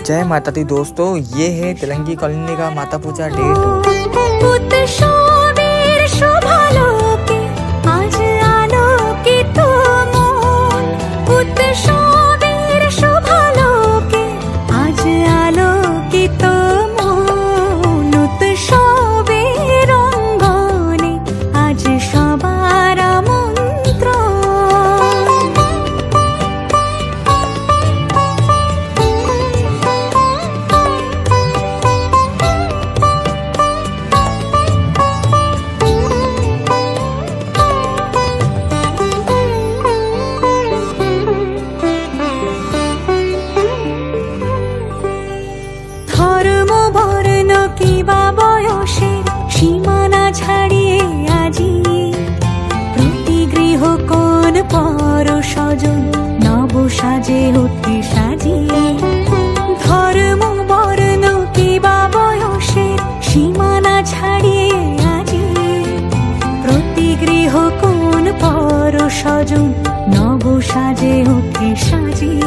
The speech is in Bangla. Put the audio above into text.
जय माता दी दोस्तों, ये है तिलंगी कॉलोनी का माता पूजा डेट। সীমানা ছাড়িয়ে আজি প্রতি গৃহ কোন পর স্বজন নব সাজে অতি সাজিয়ে। ধর্ম বর্ণ কিবা বয়সের সীমানা ছাড়িয়ে আজি প্রতি গৃহ কোন পর স্বজন নব সাজে অতি সাজিয়ে।